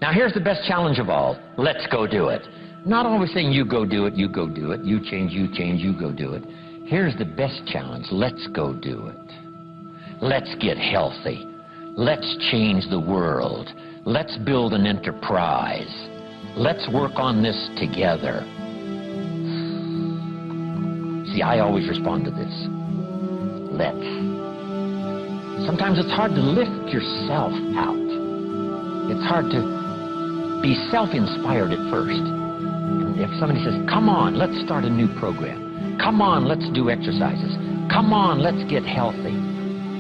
Now here's the best challenge of all. Let's go do it. Not always saying you go do it, you go do it, you change, you go do it. Here's the best challenge. Let's go do it. Let's get healthy. Let's change the world. Let's build an enterprise. Let's work on this together. See, I always respond to this. Let's. Sometimes it's hard to lift yourself out. It's hard to be self-inspired at first. And if somebody says, come on, let's start a new program. Come on, let's do exercises. Come on, let's get healthy.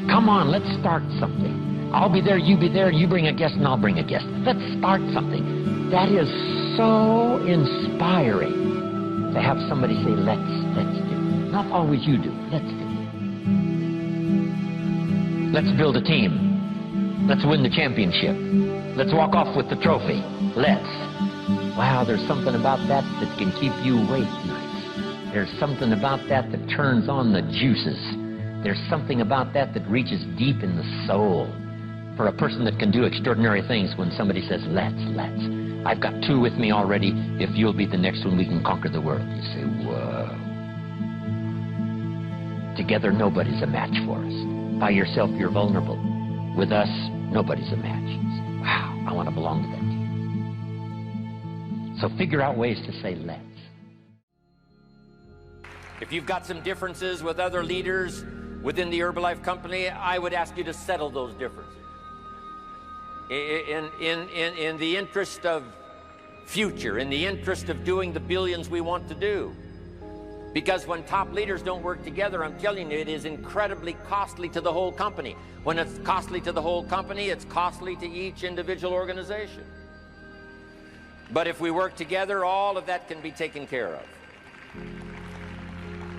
Come on, let's start something. I'll be there, you be there, you bring a guest and I'll bring a guest. Let's start something. That is so inspiring to have somebody say, let's do. Not always you do, let's do. Let's build a team. Let's win the championship. Let's walk off with the trophy. Let's. Wow, there's something about that that can keep you awake nights. There's something about that that turns on the juices. There's something about that that reaches deep in the soul. For a person that can do extraordinary things when somebody says, let's. I've got two with me already. If you'll be the next one, we can conquer the world. You say, whoa. Together, nobody's a match for us. By yourself, you're vulnerable. With us, nobody's a match. You say, wow, I want to belong to that team. So figure out ways to say, let's. If you've got some differences with other leaders within the Herbalife company, I would ask you to settle those differences. In the interest of future, in the interest of doing the billions we want to do. Because when top leaders don't work together, I'm telling you, it is incredibly costly to the whole company. When it's costly to the whole company, it's costly to each individual organization. But if we work together, all of that can be taken care of.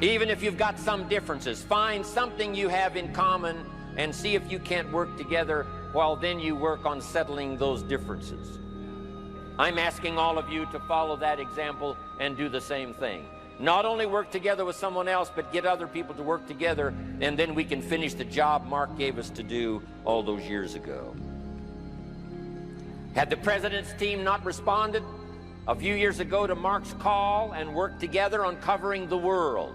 Even if you've got some differences, find something you have in common and see if you can't work together while then you work on settling those differences. I'm asking all of you to follow that example and do the same thing. Not only work together with someone else, but get other people to work together, and then we can finish the job Mark gave us to do all those years ago. Had the president's team not responded a few years ago to Mark's call and worked together on covering the world,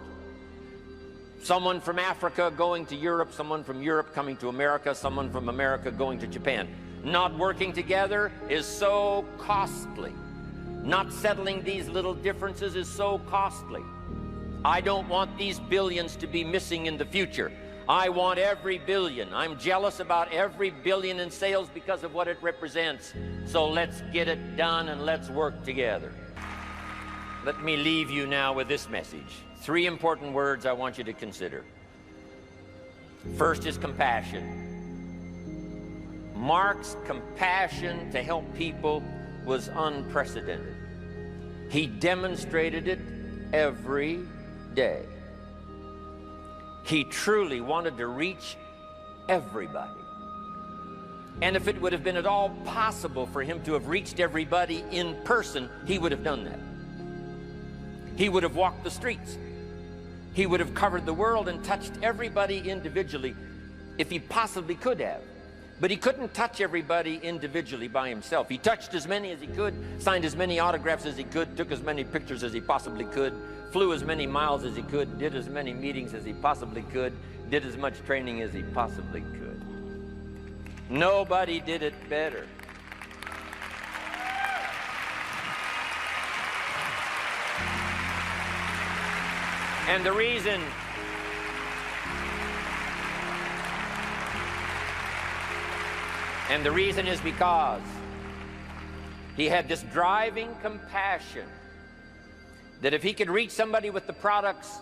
someone from Africa going to Europe, someone from Europe coming to America, someone from America going to Japan. Not working together is so costly. Not settling these little differences is so costly. I don't want these billions to be missing in the future. I want every billion. I'm jealous about every billion in sales because of what it represents. So let's get it done and let's work together. Let me leave you now with this message. 3 important words I want you to consider. First is compassion. Mark's compassion to help people was unprecedented. He demonstrated it every day. He truly wanted to reach everybody. And if it would have been at all possible for him to have reached everybody in person, he would have done that. He would have walked the streets. He would have covered the world and touched everybody individually if he possibly could have. But he couldn't touch everybody individually by himself. He touched as many as he could, signed as many autographs as he could, took as many pictures as he possibly could, flew as many miles as he could, did as many meetings as he possibly could, did as much training as he possibly could. Nobody did it better. And the reason is because he had this driving compassion that if he could reach somebody with the products,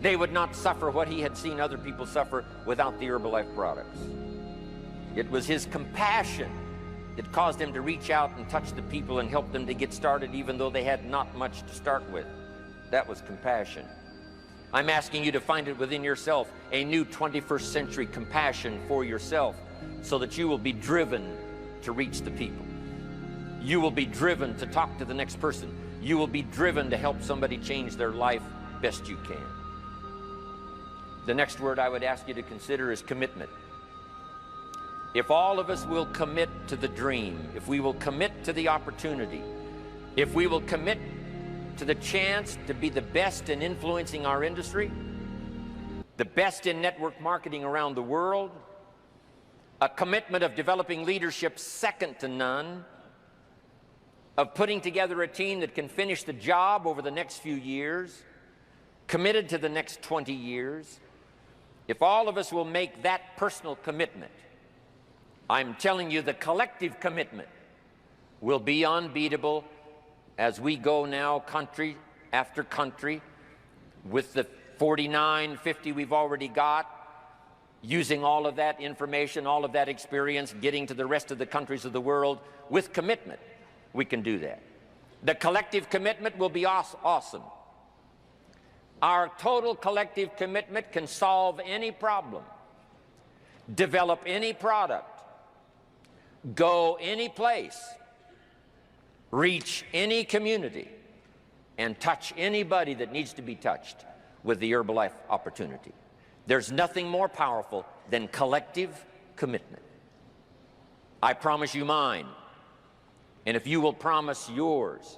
they would not suffer what he had seen other people suffer without the Herbalife products. It was his compassion that caused him to reach out and touch the people and help them to get started even though they had not much to start with. That was compassion. I'm asking you to find it within yourself, a new 21st century compassion for yourself, so that you will be driven to reach the people. You will be driven to talk to the next person. You will be driven to help somebody change their life best you can. The next word I would ask you to consider is commitment. if all of us will commit to the dream, if we will commit to the opportunity, if we will commit to the chance to be the best in influencing our industry, the best in network marketing around the world, a commitment of developing leadership second to none, of putting together a team that can finish the job over the next few years, committed to the next 20 years, if all of us will make that personal commitment, I'm telling you the collective commitment will be unbeatable as we go now country after country with the 49, 50 we've already got, using all of that information, all of that experience, getting to the rest of the countries of the world with commitment. We can do that. The collective commitment will be awesome. Our total collective commitment can solve any problem, develop any product, go any place, reach any community, and touch anybody that needs to be touched with the Herbalife opportunity. There's nothing more powerful than collective commitment. I promise you mine. And if you will promise yours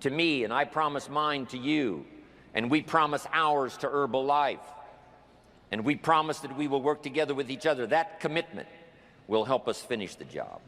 to me, and I promise mine to you, and we promise ours to Herbalife, and we promise that we will work together with each other, that commitment will help us finish the job.